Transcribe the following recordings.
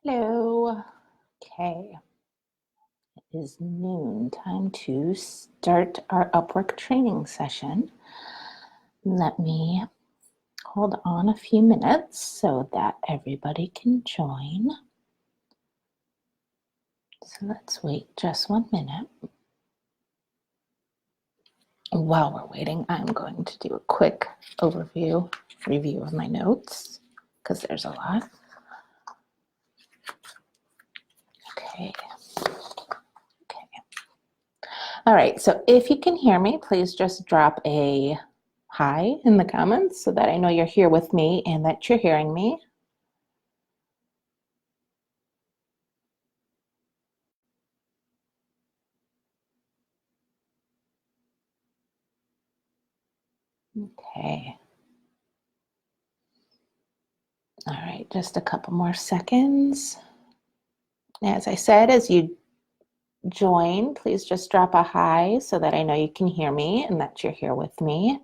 Hello. Okay, it is noon. Time to start our Upwork training session. Let me hold on a few minutes so that everybody can join. So let's wait just 1 minute. While we're waiting, I'm going to do a quick review of my notes because there's a lot. Okay. All right, so if you can hear me, please just drop a hi in the comments so that I know you're here with me and that you're hearing me. Okay. All right, just a couple more seconds. As I said, as you join, please just drop a hi so that I know you can hear me and that you're here with me.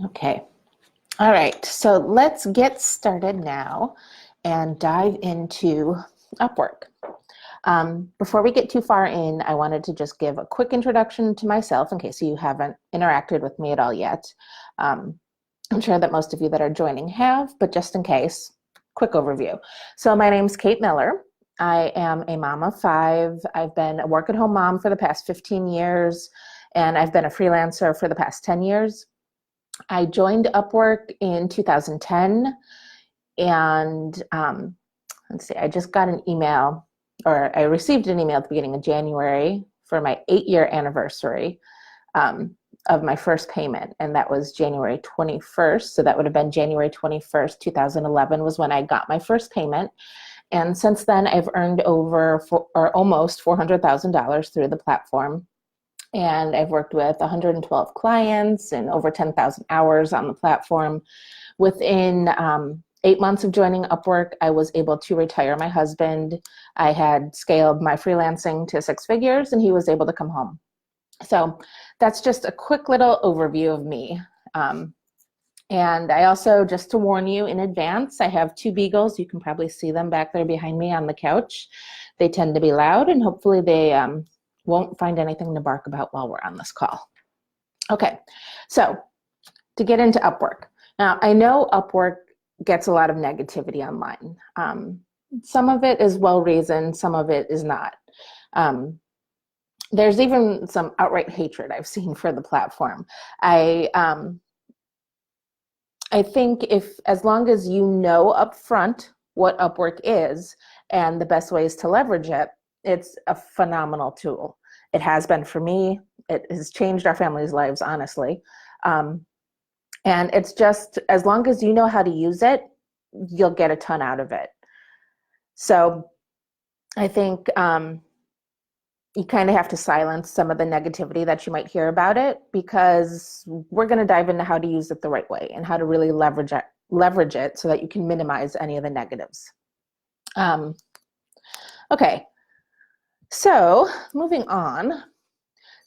Okay. All right, so let's get started now and dive into Upwork. Before we get too far in, I wanted to just give a quick introduction to myself in case you haven't interacted with me at all yet. I'm sure that most of you that are joining have, but just in case, quick overview. So my name's Kate Miller. I am a mom of 5. I've been a work-at-home mom for the past 15 years, and I've been a freelancer for the past 10 years. I joined Upwork in 2010, and let's see, I just got an email, or I received an email at the beginning of January for my 8-year anniversary of my first payment, and that was January 21st. So that would have been January 21st, 2011 was when I got my first payment. And since then, I've earned almost $400,000 through the platform. And I've worked with 112 clients and over 10,000 hours on the platform. Within 8 months of joining Upwork, I was able to retire my husband. I had scaled my freelancing to 6 figures, and he was able to come home. So that's just a quick little overview of me. And I also, just to warn you in advance, I have 2 beagles. You can probably see them back there behind me on the couch. They tend to be loud, and hopefully they won't find anything to bark about while we're on this call. Okay, so to get into Upwork. Now, I know Upwork gets a lot of negativity online. Some of it is well-reasoned, some of it is not. There's even some outright hatred I've seen for the platform. I think as long as you know upfront what Upwork is and the best ways to leverage it, it's a phenomenal tool. It has been for me. It has changed our family's lives, honestly. And it's just, as long as you know how to use it, you'll get a ton out of it. So I think you kind of have to silence some of the negativity that you might hear about it, because we're going to dive into how to use it the right way and how to really leverage it so that you can minimize any of the negatives. Okay, so moving on.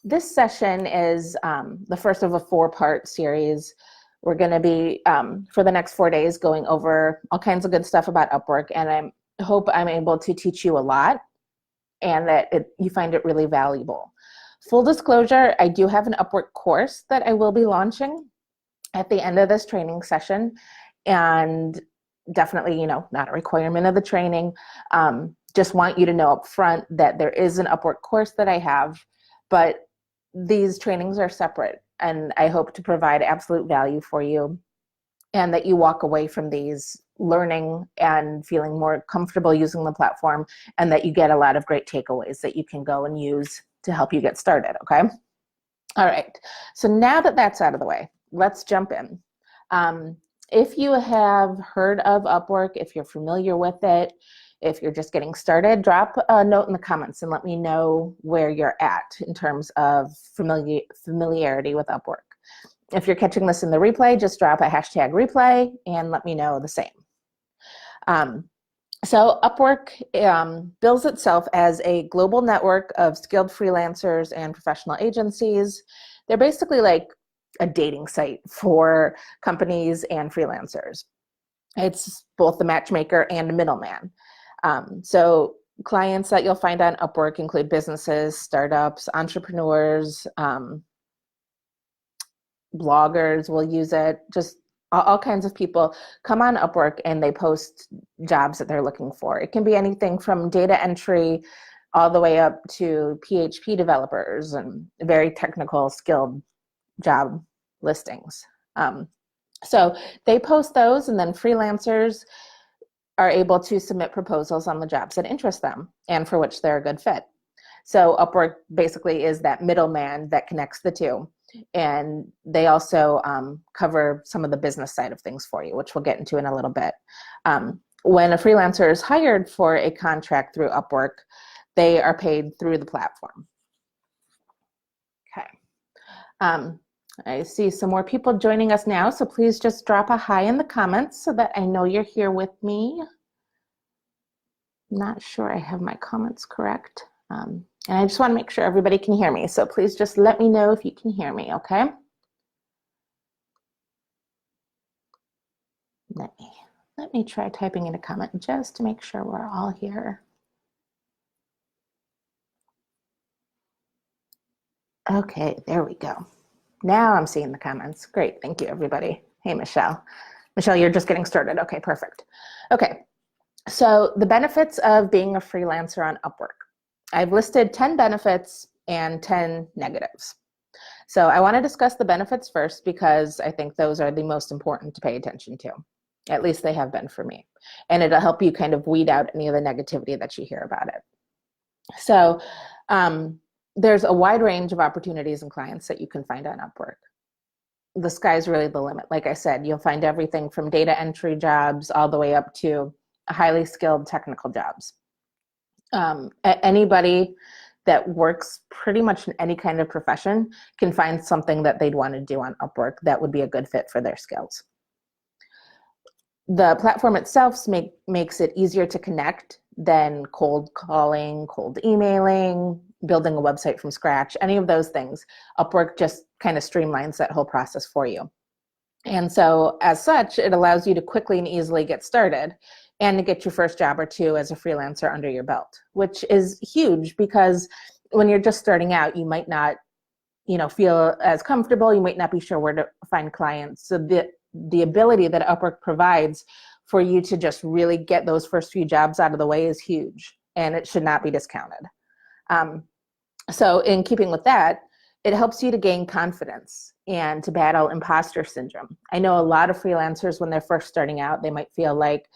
This session is the first of a 4-part series. We're going to be, for the next 4 days, going over all kinds of good stuff about Upwork, and I hope I'm able to teach you a lot and that you find it really valuable. Full disclosure, I do have an Upwork course that I will be launching at the end of this training session, and definitely, not a requirement of the training. Just want you to know up front that there is an Upwork course that I have, but these trainings are separate, and I hope to provide absolute value for you, and that you walk away from these learning and feeling more comfortable using the platform, and that you get a lot of great takeaways that you can go and use to help you get started, okay? All right, so now that that's out of the way, let's jump in. If you have heard of Upwork, if you're familiar with it, if you're just getting started, drop a note in the comments and let me know where you're at in terms of familiarity with Upwork. If you're catching this in the replay, just drop a hashtag replay and let me know the same. So Upwork bills itself as a global network of skilled freelancers and professional agencies. They're basically like a dating site for companies and freelancers. It's both the matchmaker and a middleman. So clients that you'll find on Upwork include businesses, startups, entrepreneurs, bloggers will use it, just all kinds of people come on Upwork and they post jobs that they're looking for. It can be anything from data entry all the way up to PHP developers and very technical, skilled job listings. So they post those, and then freelancers are able to submit proposals on the jobs that interest them and for which they're a good fit. So Upwork basically is that middleman that connects the two. And they also cover some of the business side of things for you, which we'll get into in a little bit. When a freelancer is hired for a contract through Upwork, they are paid through the platform. Okay. I see some more people joining us now, so please just drop a hi in the comments so that I know you're here with me. Not sure I have my comments correct. And I just want to make sure everybody can hear me, so please just let me know if you can hear me, okay? Let me try typing in a comment just to make sure we're all here. Okay, there we go. Now I'm seeing the comments. Great, thank you, everybody. Hey, Michelle. Michelle, you're just getting started. Okay, perfect. Okay, so the benefits of being a freelancer on Upwork. I've listed 10 benefits and 10 negatives. So I want to discuss the benefits first because I think those are the most important to pay attention to. At least they have been for me. And it'll help you kind of weed out any of the negativity that you hear about it. So there's a wide range of opportunities and clients that you can find on Upwork. The sky's really the limit. Like I said, you'll find everything from data entry jobs all the way up to highly skilled technical jobs. Anybody that works pretty much in any kind of profession can find something that they'd want to do on Upwork that would be a good fit for their skills. The platform itself makes it easier to connect than cold calling, cold emailing, building a website from scratch, any of those things. Upwork just kind of streamlines that whole process for you. And so as such, it allows you to quickly and easily get started and to get your first job or two as a freelancer under your belt, which is huge because when you're just starting out, you might not, feel as comfortable. You might not be sure where to find clients. So the ability that Upwork provides for you to just really get those first few jobs out of the way is huge, and it should not be discounted. So in keeping with that, it helps you to gain confidence and to battle imposter syndrome. I know a lot of freelancers, when they're first starting out, they might feel like,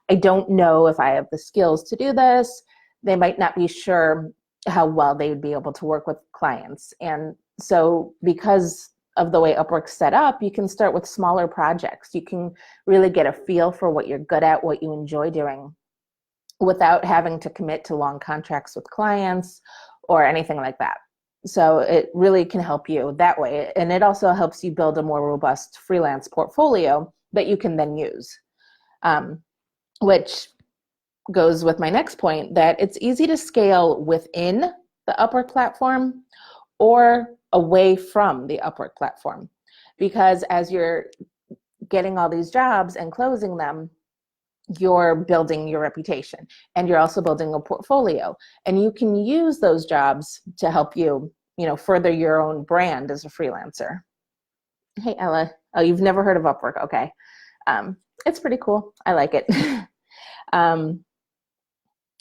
I don't know if I have the skills to do this. They might not be sure how well they would be able to work with clients. And so because of the way Upwork's set up, you can start with smaller projects. You can really get a feel for what you're good at, what you enjoy doing, without having to commit to long contracts with clients or anything like that. So it really can help you that way. And it also helps you build a more robust freelance portfolio that you can then use, which goes with my next point, that it's easy to scale within the Upwork platform or away from the Upwork platform. Because as you're getting all these jobs and closing them, you're building your reputation and you're also building a portfolio, and you can use those jobs to help you, further your own brand as a freelancer. Hey, Ella. Oh, you've never heard of Upwork. Okay. It's pretty cool. I like it.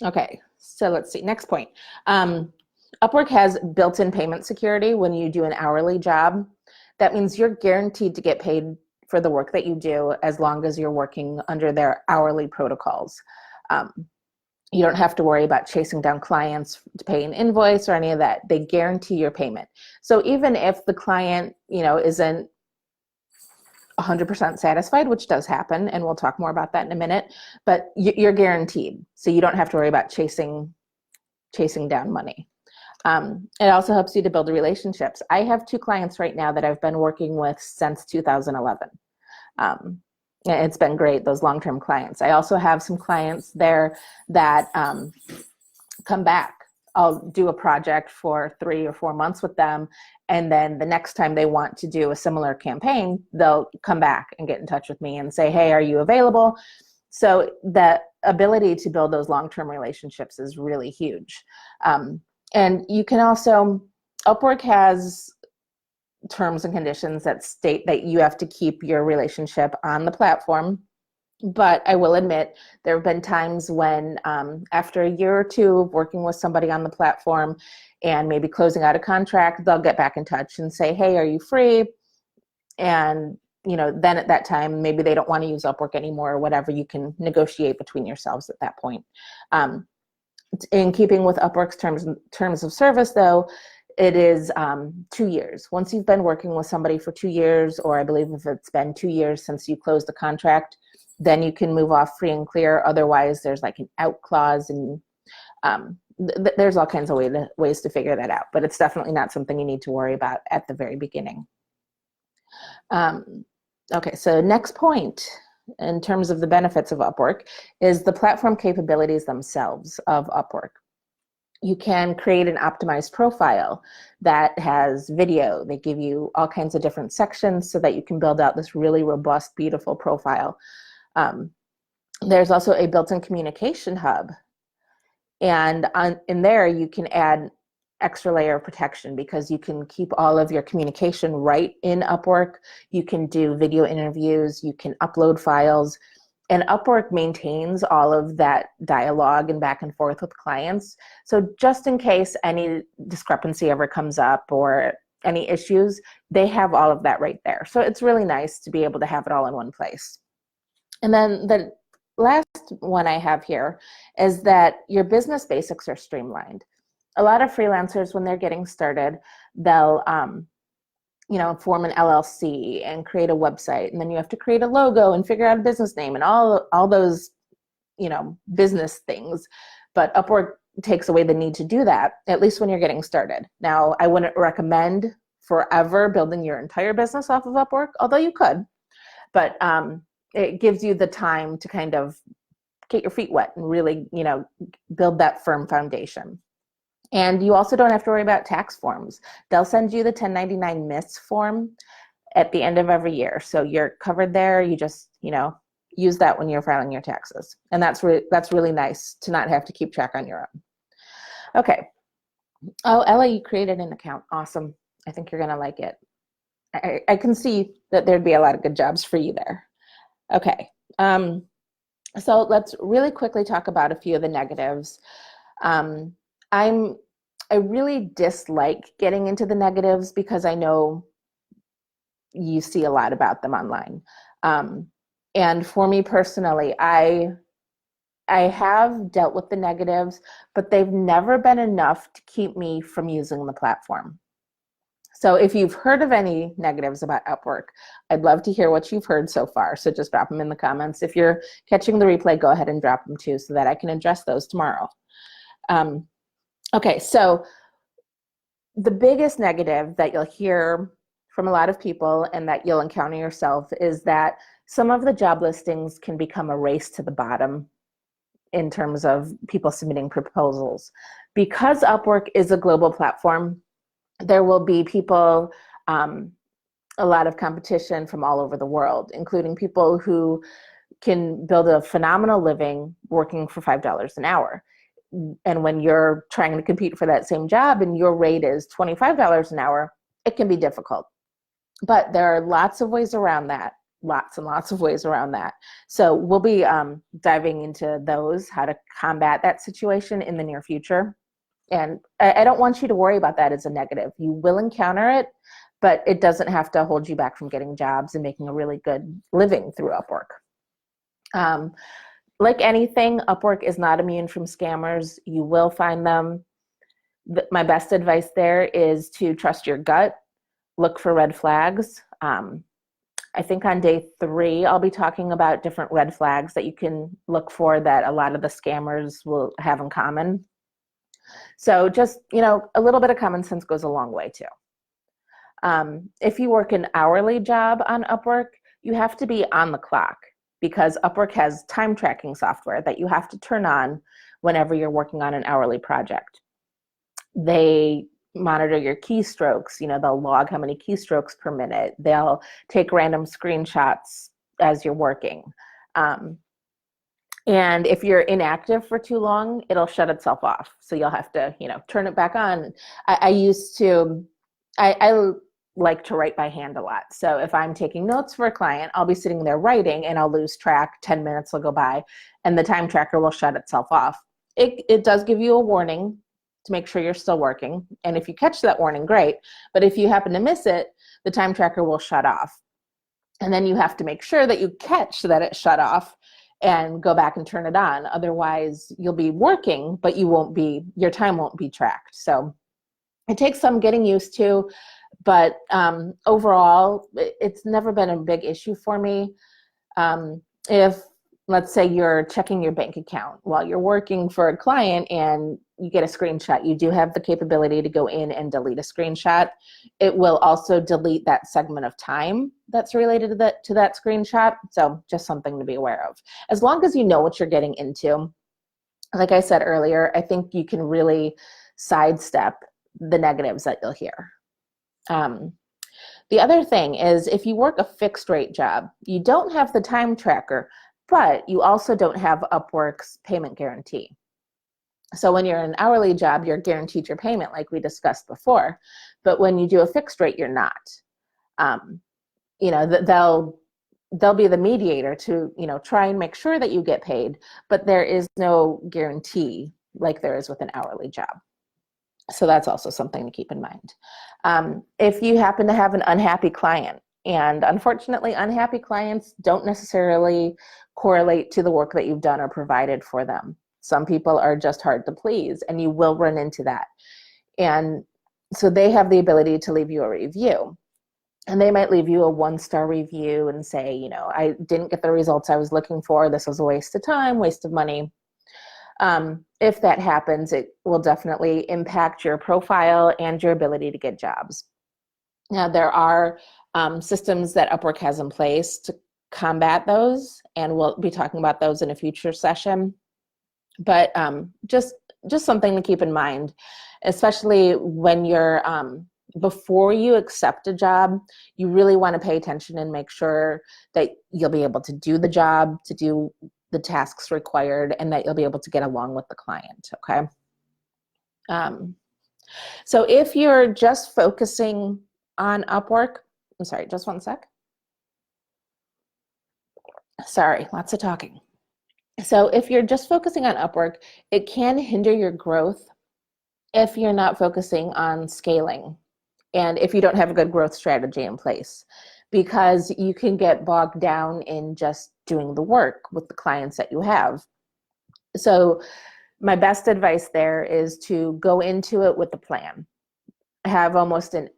Okay, so let's see. Next point. Upwork has built-in payment security when you do an hourly job. That means you're guaranteed to get paid for the work that you do as long as you're working under their hourly protocols. You don't have to worry about chasing down clients to pay an invoice or any of that. They guarantee your payment. So even if the client, isn't 100% satisfied, which does happen, and we'll talk more about that in a minute, but you're guaranteed. So you don't have to worry about chasing down money. It also helps you to build relationships. I have 2 clients right now that I've been working with since 2011. It's been great, those long-term clients. I also have some clients there that come back. I'll do a project for 3 or 4 months with them, And then the next time they want to do a similar campaign, they'll come back and get in touch with me and say, hey, are you available? So the ability to build those long-term relationships is really huge. And you can also, Upwork has terms and conditions that state that you have to keep your relationship on the platform. But I will admit, there have been times when after a year or two of working with somebody on the platform and maybe closing out a contract, they'll get back in touch and say, hey, are you free? And then at that time, maybe they don't want to use Upwork anymore or whatever. You can negotiate between yourselves at that point. In keeping with Upwork's terms of service, though, it is 2 years. Once you've been working with somebody for 2 years, or I believe if it's been 2 years since you closed the contract, then you can move off free and clear. Otherwise, there's like an out clause, and there's all kinds of ways to figure that out. But it's definitely not something you need to worry about at the very beginning. Okay, so next point in terms of the benefits of Upwork is the platform capabilities themselves of Upwork. You can create an optimized profile that has video. They give you all kinds of different sections so that you can build out this really robust, beautiful profile. There's also a built-in communication hub. And in there, you can add extra layer of protection because you can keep all of your communication right in Upwork. You can do video interviews, you can upload files, and Upwork maintains all of that dialogue and back and forth with clients. So just in case any discrepancy ever comes up or any issues, they have all of that right there. So it's really nice to be able to have it all in one place. And then the last one I have here is that your business basics are streamlined. A lot of freelancers, when they're getting started, they'll form an LLC and create a website, and then you have to create a logo and figure out a business name and all those business things. But Upwork takes away the need to do that, at least when you're getting started. Now, I wouldn't recommend forever building your entire business off of Upwork, although you could, but it gives you the time to kind of get your feet wet and really build that firm foundation. And you also don't have to worry about tax forms. They'll send you the 1099 MIS form at the end of every year. So you're covered there. You just, use that when you're filing your taxes. And that's really nice to not have to keep track on your own. Okay. Oh, Ella, you created an account. Awesome. I think you're going to like it. I can see that there'd be a lot of good jobs for you there. Okay. So let's really quickly talk about a few of the negatives. I really dislike getting into the negatives because I know you see a lot about them online. And for me personally, I have dealt with the negatives, but they've never been enough to keep me from using the platform. So if you've heard of any negatives about Upwork, I'd love to hear what you've heard so far. So just drop them in the comments. If you're catching the replay, go ahead and drop them too so that I can address those tomorrow. Okay, so the biggest negative that you'll hear from a lot of people and that you'll encounter yourself is that some of the job listings can become a race to the bottom in terms of people submitting proposals. Because Upwork is a global platform, there will be people, a lot of competition from all over the world, including people who can build a phenomenal living working for $5 an hour. And when you're trying to compete for that same job and your rate is $25 an hour, it can be difficult. But there are lots of ways around that, lots and lots of ways around that. So we'll be diving into those, how to combat that situation in the near future. And I don't want you to worry about that as a negative. You will encounter it, but it doesn't have to hold you back from getting jobs and making a really good living through Upwork. Like anything, Upwork is not immune from scammers. You will find them. My best advice there is to trust your gut, look for red flags. I think on day 3, I'll be talking about different red flags that you can look for that a lot of the scammers will have in common. So just, a little bit of common sense goes a long way too. If you work an hourly job on Upwork, you have to be on the clock, because Upwork has time tracking software that you have to turn on whenever you're working on an hourly project. They monitor your keystrokes. They'll log how many keystrokes per minute. They'll take random screenshots as you're working. And if you're inactive for too long, it'll shut itself off. So you'll have to, turn it back on. I like to write by hand a lot. So if I'm taking notes for a client, I'll be sitting there writing and I'll lose track. 10 minutes will go by and the time tracker will shut itself off. It does give you a warning to make sure you're still working. And if you catch that warning, great. But if you happen to miss it, the time tracker will shut off. And then you have to make sure that you catch that it shut off and go back and turn it on. Otherwise, you'll be working, but your time won't be tracked. So it takes some getting used to, but overall, it's never been a big issue for me. If, let's say, you're checking your bank account while you're working for a client and you get a screenshot, you do have the capability to go in and delete a screenshot. It will also delete that segment of time that's related to that screenshot. So just something to be aware of. As long as you know what you're getting into, like I said earlier, I think you can really sidestep the negatives that you'll hear. The other thing is, if you work a fixed rate job, you don't have the time tracker, but you also don't have Upwork's payment guarantee. So when you're in an hourly job, you're guaranteed your payment like we discussed before. But when you do a fixed rate, you're not. They'll be the mediator to, try and make sure that you get paid, but there is no guarantee like there is with an hourly job. So that's also something to keep in mind. If you happen to have an unhappy client, and unfortunately, unhappy clients don't necessarily correlate to the work that you've done or provided for them. Some people are just hard to please, and you will run into that. And so they have the ability to leave you a review. And they might leave you a 1-star review and say, I didn't get the results I was looking for. This was a waste of time, waste of money. If that happens, it will definitely impact your profile and your ability to get jobs. Now, there are systems that Upwork has in place to combat those, and we'll be talking about those in a future session. But just something to keep in mind, especially when you're, before you accept a job, you really want to pay attention and make sure that you'll be able to do the job, to do the tasks required, and that you'll be able to get along with the client, okay? So if you're just focusing on Upwork, I'm sorry, just one sec. Sorry, lots of talking. So if you're just focusing on Upwork, it can hinder your growth if you're not focusing on scaling and if you don't have a good growth strategy in place, because you can get bogged down in just doing the work with the clients that you have. So my best advice there is to go into it with a plan. Have almost an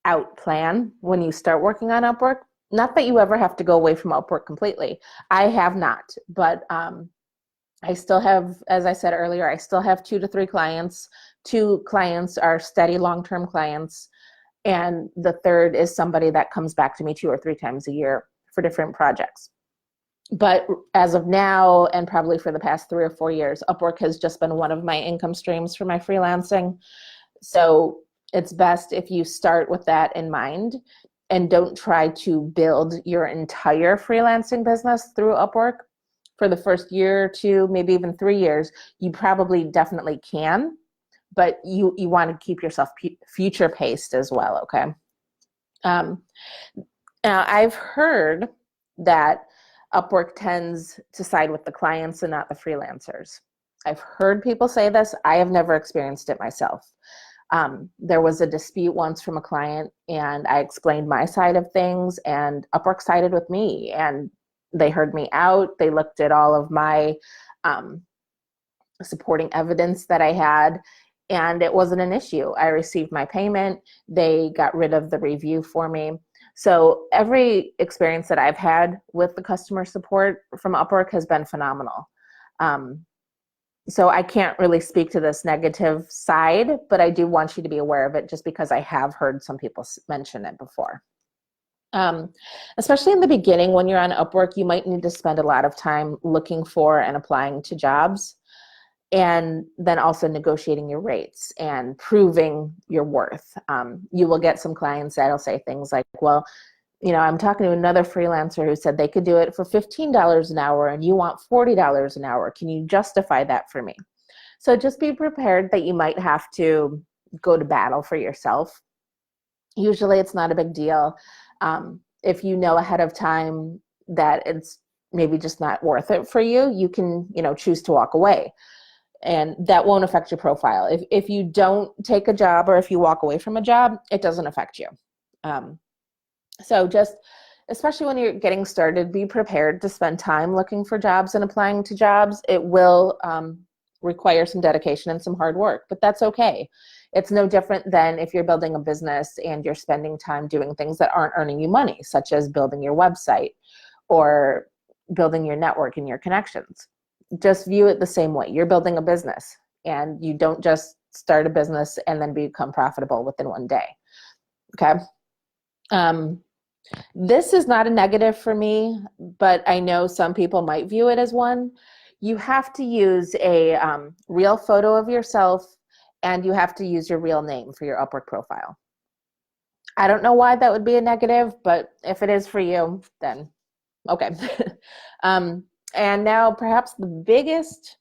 out plan when you start working on Upwork. Not that you ever have to go away from Upwork completely. I have not, but I still have, as I said earlier, I still have 2 to 3 clients. 2 clients are steady long-term clients, and the third is somebody that comes back to me 2 or 3 times a year for different projects. But as of now, and probably for the past 3 or 4 years, Upwork has just been one of my income streams for my freelancing. So it's best if you start with that in mind and don't try to build your entire freelancing business through Upwork. For the first year or 2, maybe even 3 years, you probably definitely can, but you want to keep yourself future paced as well, okay? Now, I've heard that Upwork tends to side with the clients and not the freelancers. I've heard people say this. I have never experienced it myself. There was a dispute once from a client, and I explained my side of things, and Upwork sided with me, and they heard me out. They looked at all of my supporting evidence that I had, and it wasn't an issue. I received my payment. They got rid of the review for me. So every experience that I've had with the customer support from Upwork has been phenomenal. So I can't really speak to this negative side, but I do want you to be aware of it just because I have heard some people mention it before. Especially in the beginning when you're on Upwork, you might need to spend a lot of time looking for and applying to jobs. and then also negotiating your rates and proving your worth. You will get some clients that'll say things like, well, I'm talking to another freelancer who said they could do it for $15 an hour and you want $40 an hour. Can you justify that for me? So just be prepared that you might have to go to battle for yourself. Usually it's not a big deal. If you know ahead of time that it's maybe just not worth it for you, you can, choose to walk away. And that won't affect your profile. If you don't take a job or if you walk away from a job, it doesn't affect you. So just, especially when you're getting started, be prepared to spend time looking for jobs and applying to jobs. It will require some dedication and some hard work, but that's okay. It's no different than if you're building a business and you're spending time doing things that aren't earning you money, such as building your website or building your network and your connections. Just view it the same way. You're building a business and you don't just start a business and then become profitable within one day. Okay. This is not a negative for me, but I know some people might view it as one. You have to use a real photo of yourself and you have to use your real name for your Upwork profile. I don't know why that would be a negative, but if it is for you, then okay. And now perhaps the biggest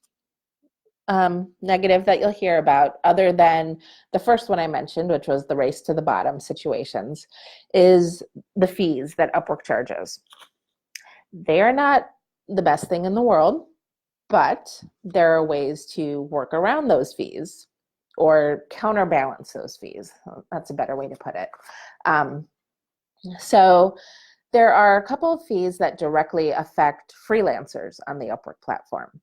negative that you'll hear about, other than the first one I mentioned, which was the race to the bottom situations, is the fees that Upwork charges. They are not the best thing in the world, but there are ways to work around those fees or counterbalance those fees. That's a better way to put it. So there are a couple of fees that directly affect freelancers on the Upwork platform.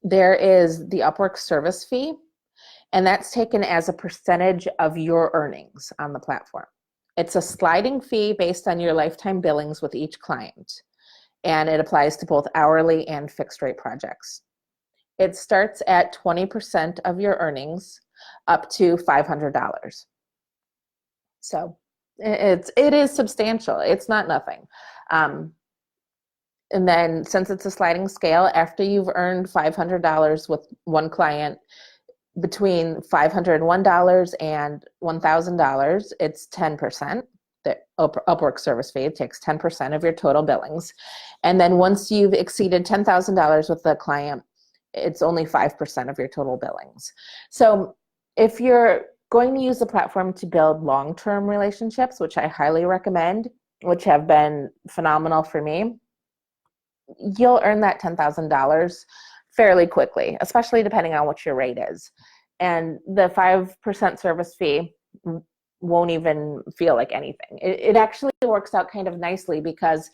There is the Upwork service fee, and that's taken as a percentage of your earnings on the platform. It's a sliding fee based on your lifetime billings with each client, and it applies to both hourly and fixed rate projects. It starts at 20% of your earnings up to $500. So it is substantial. It's not nothing. And then since it's a sliding scale, after you've earned $500 with one client, between $501 and $1,000, it's 10%. The Upwork service fee takes 10% of your total billings. And then once you've exceeded $10,000 with the client, it's only 5% of your total billings. So if you're going to use the platform to build long-term relationships, which I highly recommend, which have been phenomenal for me, you'll earn that $10,000 fairly quickly, especially depending on what your rate is. And the 5% service fee won't even feel like anything. It actually works out kind of nicely because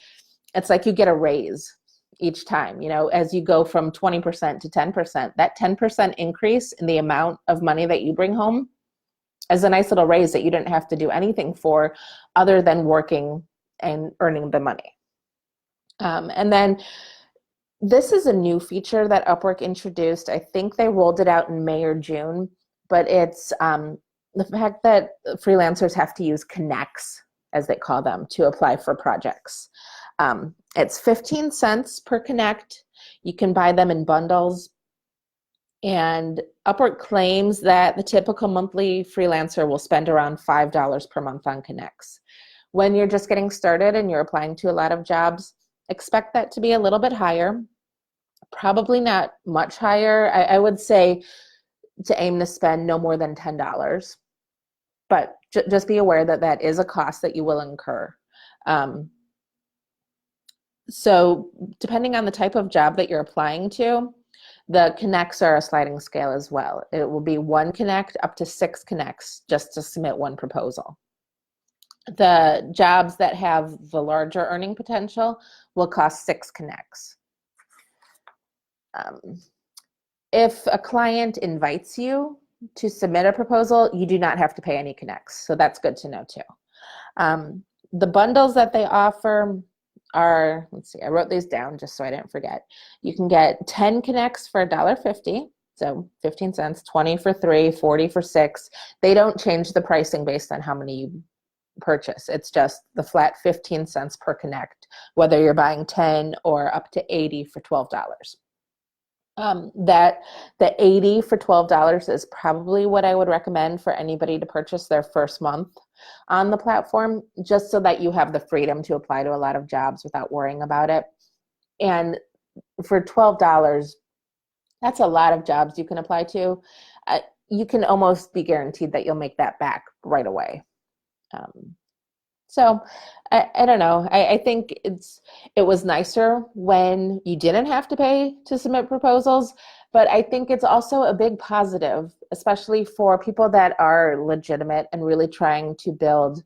it's like you get a raise each time, as you go from 20% to 10%, that 10% increase in the amount of money that you bring home is a nice little raise that you didn't have to do anything for other than working and earning the money. And then this is a new feature that Upwork introduced. I think they rolled it out in May or June, but it's the fact that freelancers have to use connects, as they call them, to apply for projects. It's 15 cents per connect. You can buy them in bundles. And Upwork claims that the typical monthly freelancer will spend around $5 per month on connects. When you're just getting started and you're applying to a lot of jobs, expect that to be a little bit higher. Probably not much higher. I would say to aim to spend no more than $10. But just be aware that that is a cost that you will incur. So depending on the type of job that you're applying to, the connects are a sliding scale as well. It will be 1 connect up to 6 connects just to submit one proposal. The jobs that have the larger earning potential will cost 6 connects. If a client invites you to submit a proposal, you do not have to pay any connects. So that's good to know too. The bundles that they offer are, let's see, I wrote these down just so I didn't forget. You can get 10 connects for $1.50, so 15 cents, 20 for 3, 40 for 6. They don't change the pricing based on how many you purchase. It's just the flat 15 cents per connect, whether you're buying 10 or up to 80 for $12. That the 80 for $12 is probably what I would recommend for anybody to purchase their first month on the platform, just so that you have the freedom to apply to a lot of jobs without worrying about it. And for $12, that's a lot of jobs you can apply to. You can almost be guaranteed that you'll make that back right away. So I don't know. I think it was nicer when you didn't have to pay to submit proposals, but I think it's also a big positive, especially for people that are legitimate and really trying to build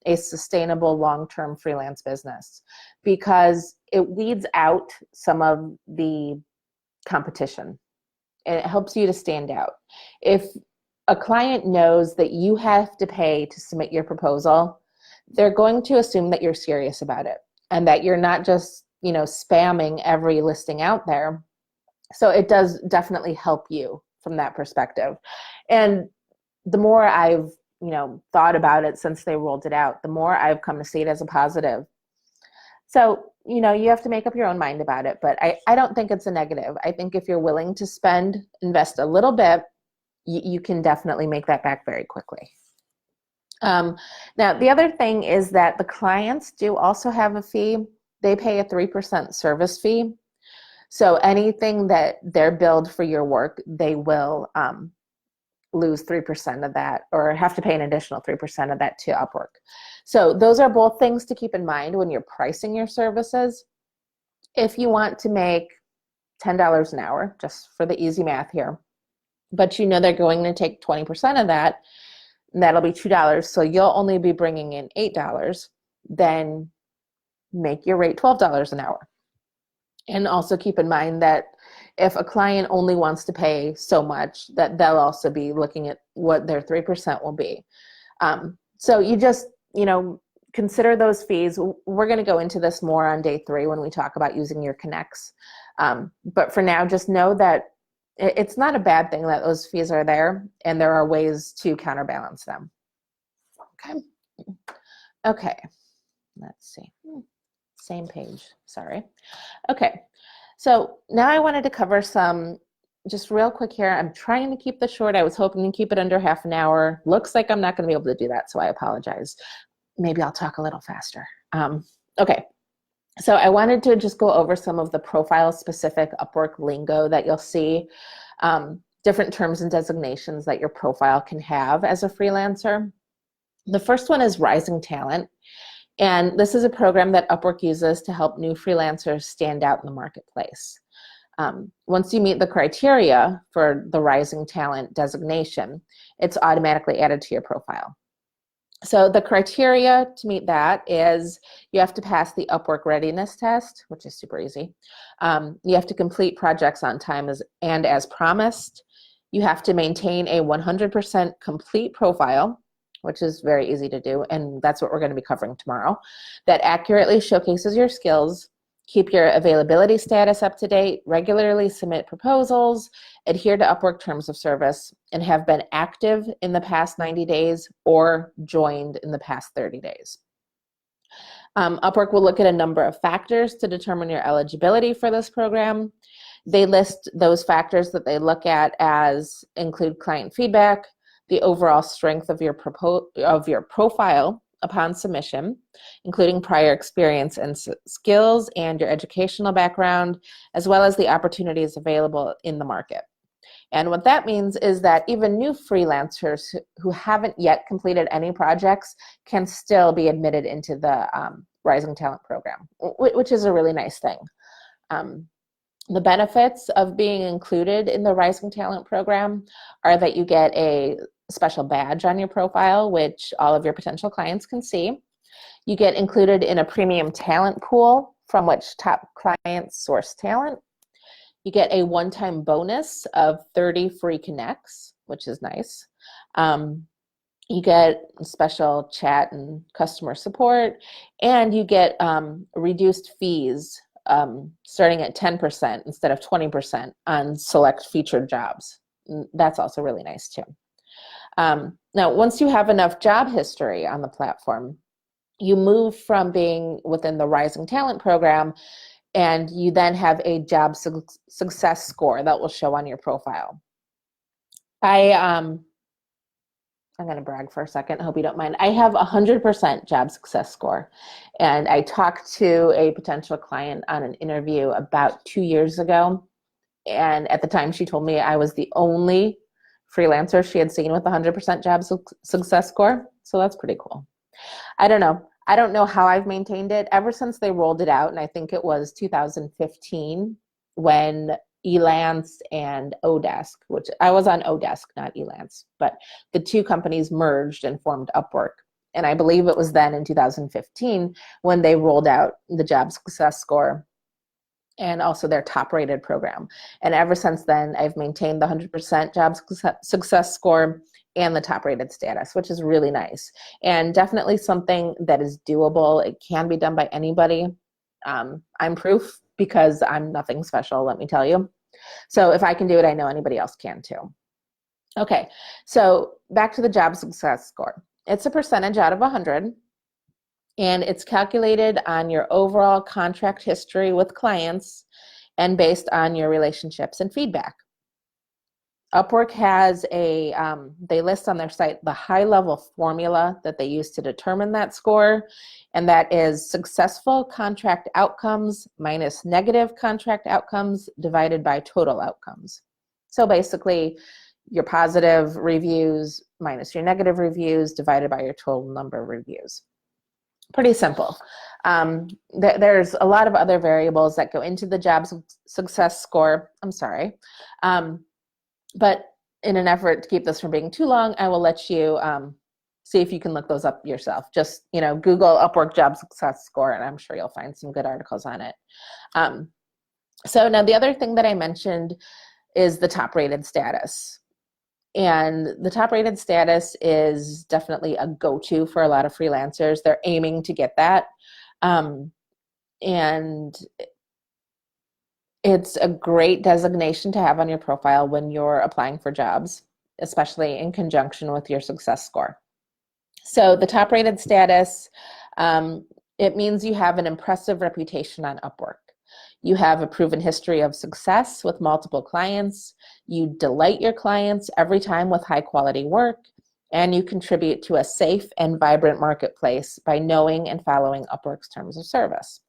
a sustainable long-term freelance business, because it weeds out some of the competition and it helps you to stand out. If a client knows that you have to pay to submit your proposal, they're going to assume that you're serious about it and that you're not just, spamming every listing out there. So it does definitely help you from that perspective. And the more I've, thought about it since they rolled it out, the more I've come to see it as a positive. So, you have to make up your own mind about it, but I don't think it's a negative. I think if you're willing to invest a little bit, you can definitely make that back very quickly. Now, the other thing is that the clients do also have a fee. They pay a 3% service fee. So anything that they're billed for your work, they will lose 3% of that, or have to pay an additional 3% of that to Upwork. So those are both things to keep in mind when you're pricing your services. If you want to make $10 an hour, just for the easy math here, but they're going to take 20% of that, and that'll be $2, so you'll only be bringing in $8, then make your rate $12 an hour. And also keep in mind that if a client only wants to pay so much, that they'll also be looking at what their 3% will be. So you just, consider those fees. We're going to go into this more on day 3 when we talk about using your connects. But for now, just know that it's not a bad thing that those fees are there, and there are ways to counterbalance them. Okay, let's see. Same page, sorry. Okay, so now I wanted to cover some, just real quick here. I'm trying to keep this short. I was hoping to keep it under half an hour. Looks like I'm not going to be able to do that, so I apologize. Maybe I'll talk a little faster. Okay, so I wanted to just go over some of the profile-specific Upwork lingo that you'll see, different terms and designations that your profile can have as a freelancer. The first one is Rising Talent. And this is a program that Upwork uses to help new freelancers stand out in the marketplace. Once you meet the criteria for the Rising Talent designation, it's automatically added to your profile. So the criteria to meet that is you have to pass the Upwork readiness test, which is super easy. You have to complete projects on time and as promised. You have to maintain a 100% complete profile, which is very easy to do, and that's what we're going to be covering tomorrow, that accurately showcases your skills, keep your availability status up to date, regularly submit proposals, adhere to Upwork terms of service, and have been active in the past 90 days or joined in the past 30 days. Upwork will look at a number of factors to determine your eligibility for this program. They list those factors that they look at as include client feedback, the overall strength of your profile upon submission, including prior experience and skills and your educational background, as well as the opportunities available in the market. And what that means is that even new freelancers who haven't yet completed any projects can still be admitted into the Rising Talent program, which is a really nice thing. The benefits of being included in the Rising Talent program are that you get a special badge on your profile, which all of your potential clients can see. You get included in a premium talent pool from which top clients source talent. You get a one-time bonus of 30 free connects, which is nice. You get special chat and customer support, and you get reduced fees starting at 10% instead of 20% on select featured jobs. That's also really nice too. Now, once you have enough job history on the platform, you move from being within the Rising Talent program And you then have a job success score that will show on your profile. I'm going to brag for a second. I hope you don't mind. I have 100% job success score. And I talked to a potential client on an interview about 2 years ago. And at the time, she told me I was the only freelancer she had seen with 100% job success score. So that's pretty cool. I don't know. I don't know how I've maintained it ever since they rolled it out. And I think it was 2015 when Elance and Odesk, which I was on Odesk, not Elance, but the two companies merged and formed Upwork. And I believe it was then in 2015 when they rolled out the job success score and also their top rated program. And ever since then, I've maintained the 100% job success score and the top rated status, which is really nice. And definitely something that is doable. It can be done by anybody. I'm proof because I'm nothing special, let me tell you. So if I can do it, I know anybody else can too. Okay, so back to the job success score. It's a percentage out of 100. And it's calculated on your overall contract history with clients and based on your relationships and feedback. Upwork has they list on their site the high-level formula that they use to determine that score, and that is successful contract outcomes minus negative contract outcomes divided by total outcomes. So basically, your positive reviews minus your negative reviews divided by your total number of reviews. Pretty simple. There's a lot of other variables that go into the job success score. I'm sorry. But in an effort to keep this from being too long, I will let you see if you can look those up yourself. Just, Google Upwork job success score, and I'm sure you'll find some good articles on it. So now the other thing that I mentioned is the top rated status. And the top rated status is definitely a go-to for a lot of freelancers. They're aiming to get that. And it's a great designation to have on your profile when you're applying for jobs, especially in conjunction with your success score. So the top rated status, it means you have an impressive reputation on Upwork. You have a proven history of success with multiple clients. You delight your clients every time with high quality work, and you contribute to a safe and vibrant marketplace by knowing and following Upwork's terms of service.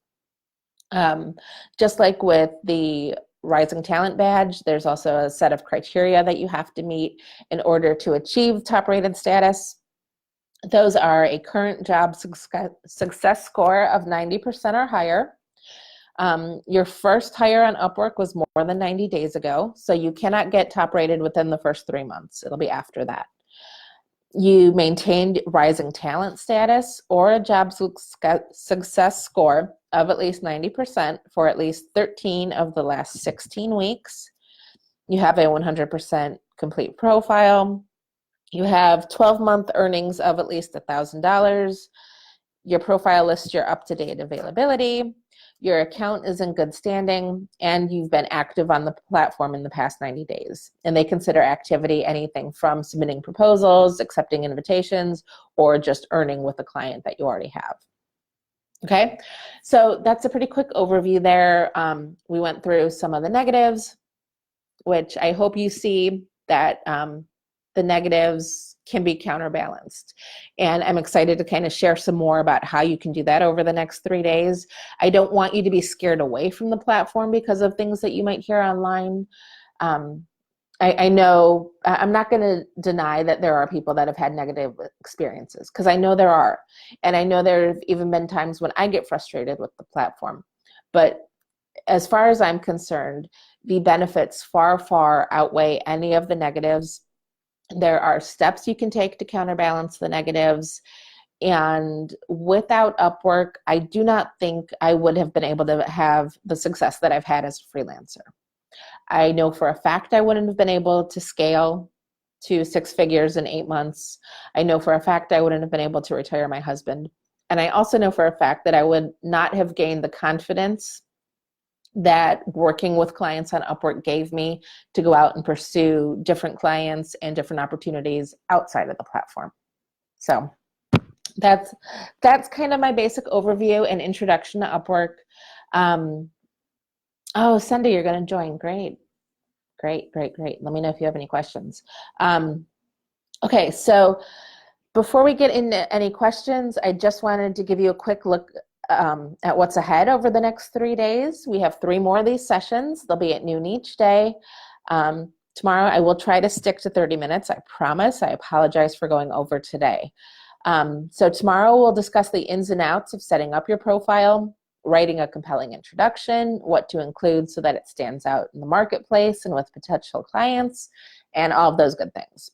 Just like with the Rising Talent Badge, there's also a set of criteria that you have to meet in order to achieve top rated status. Those are a current job success score of 90% or higher. Your first hire on Upwork was more than 90 days ago, so you cannot get top rated within the first 3 months. It'll be after that. You maintained rising talent status or a job success score of at least 90% for at least 13 of the last 16 weeks. You have a 100% complete profile. You have 12-month earnings of at least $1,000. Your profile lists your up-to-date availability. Your account is in good standing, and you've been active on the platform in the past 90 days. And they consider activity anything from submitting proposals, accepting invitations, or just earning with a client that you already have. Okay, so that's a pretty quick overview there. We went through some of the negatives, which I hope you see that the negatives can be counterbalanced. And I'm excited to kind of share some more about how you can do that over the next 3 days. I don't want you to be scared away from the platform because of things that you might hear online. I know, I'm not going to deny that there are people that have had negative experiences, because I know there are. And I know there have even been times when I get frustrated with the platform. But as far as I'm concerned, the benefits far, far outweigh any of the negatives. There are steps you can take to counterbalance the negatives. And without Upwork, I do not think I would have been able to have the success that I've had as a freelancer. I know for a fact I wouldn't have been able to scale to 6 figures in 8 months. I know for a fact I wouldn't have been able to retire my husband. And I also know for a fact that I would not have gained the confidence that working with clients on Upwork gave me to go out and pursue different clients and different opportunities outside of the platform. So that's kind of my basic overview and introduction to Upwork. Oh, Sunday, you're going to join. Great, great, great, great. Let me know if you have any questions. Okay, so before we get into any questions, I just wanted to give you a quick look at what's ahead over the next 3 days. We have 3 more of these sessions. They'll be at noon each day. Tomorrow, I will try to stick to 30 minutes. I promise. I apologize for going over today. So tomorrow, we'll discuss the ins and outs of setting up your profile, writing a compelling introduction, what to include so that it stands out in the marketplace and with potential clients, and all of those good things.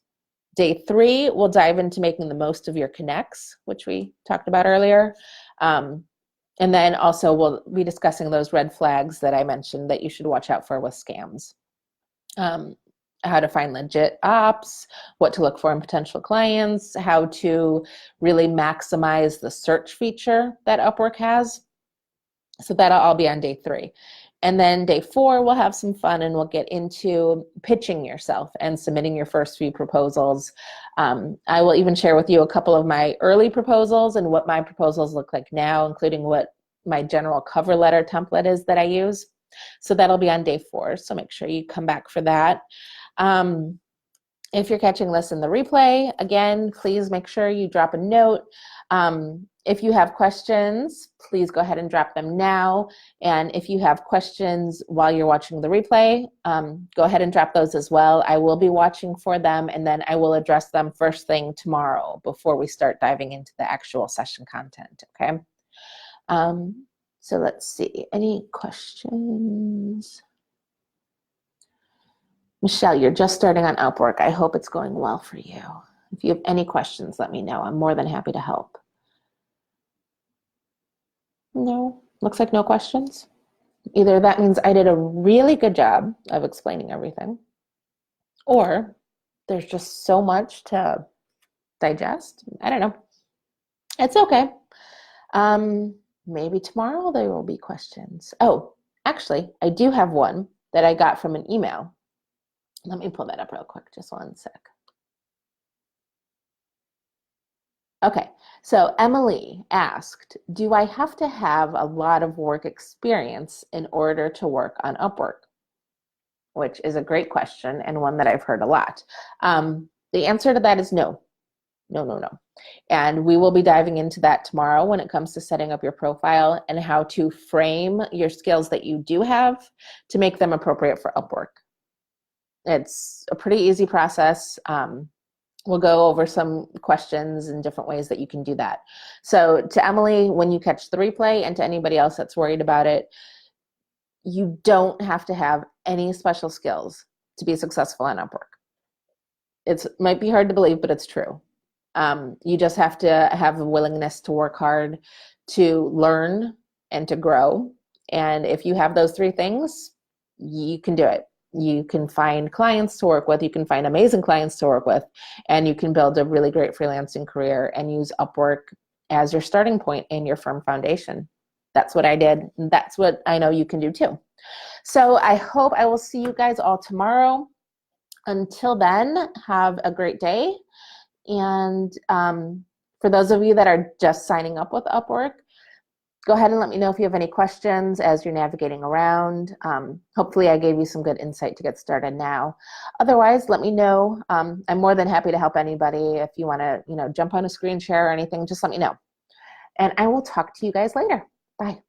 Day 3, we'll dive into making the most of your connects, which we talked about earlier. And then also we'll be discussing those red flags that I mentioned that you should watch out for with scams. How to find legit ops, what to look for in potential clients, how to really maximize the search feature that Upwork has. So that'll all be on day 3. And then day 4, we'll have some fun and we'll get into pitching yourself and submitting your first few proposals. I will even share with you a couple of my early proposals and what my proposals look like now, including what my general cover letter template is that I use. So that'll be on day 4. So make sure you come back for that. If you're catching this in the replay, again, please make sure you drop a note. If you have questions, please go ahead and drop them now. And if you have questions while you're watching the replay, go ahead and drop those as well. I will be watching for them, and then I will address them first thing tomorrow before we start diving into the actual session content, okay? So let's see, any questions? Michelle, you're just starting on Upwork. I hope it's going well for you. If you have any questions, let me know. I'm more than happy to help. No, looks like no questions. Either that means I did a really good job of explaining everything, or there's just so much to digest. I don't know. It's okay. Maybe tomorrow there will be questions. Oh, actually, I do have one that I got from an email. Let me pull that up real quick, just one sec. Okay, so Emily asked, do I have to have a lot of work experience in order to work on Upwork? Which is a great question and one that I've heard a lot. The answer to that is no. No, no, no. And we will be diving into that tomorrow when it comes to setting up your profile and how to frame your skills that you do have to make them appropriate for Upwork. It's a pretty easy process. We'll go over some questions and different ways that you can do that. So to Emily, when you catch the replay, and to anybody else that's worried about it, you don't have to have any special skills to be successful on Upwork. It might be hard to believe, but it's true. You just have to have a willingness to work hard, to learn, and to grow. And if you have those 3 things, you can do it. You can find clients to work with, you can find amazing clients to work with, and you can build a really great freelancing career and use Upwork as your starting point and your firm foundation. That's what I did, and that's what I know you can do too. So I hope I will see you guys all tomorrow. Until then, have a great day. And for those of you that are just signing up with Upwork, go ahead and let me know if you have any questions as you're navigating around. Hopefully I gave you some good insight to get started now. Otherwise, let me know. I'm more than happy to help anybody. If you want to, jump on a screen share or anything, just let me know. And I will talk to you guys later. Bye.